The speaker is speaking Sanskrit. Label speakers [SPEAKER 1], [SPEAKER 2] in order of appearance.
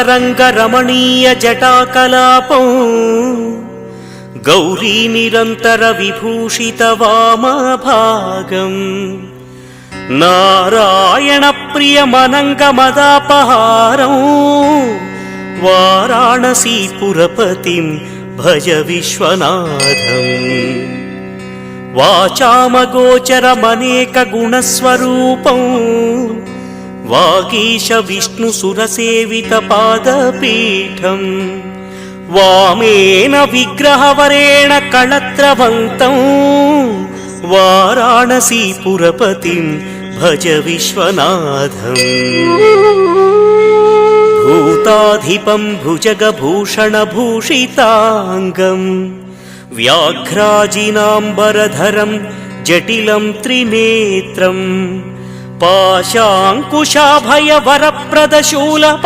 [SPEAKER 1] गंगातरंगरमणीय जटाकलापं गौरी निरंतर विभूषित वामभागं नारायण प्रिय मनंगमदापहारं वाराणसीपुरपतिं भज विश्वनाथम् वाचामगोचरमनेक गुणस्वरूपं वागीश विष्णुसुरसेवित पादपीठं वामेन विग्रहवरेण कळत्रवन्तं वाराणसीपुरपतिं भज विश्वनाथम् भूताधिपं भुजगभूषणभूषिताङ्गं व्याघ्राजिनाम्बरधरं जटिलं त्रिनेत्रं पाशाङ्कुशाभयवरप्रदशूल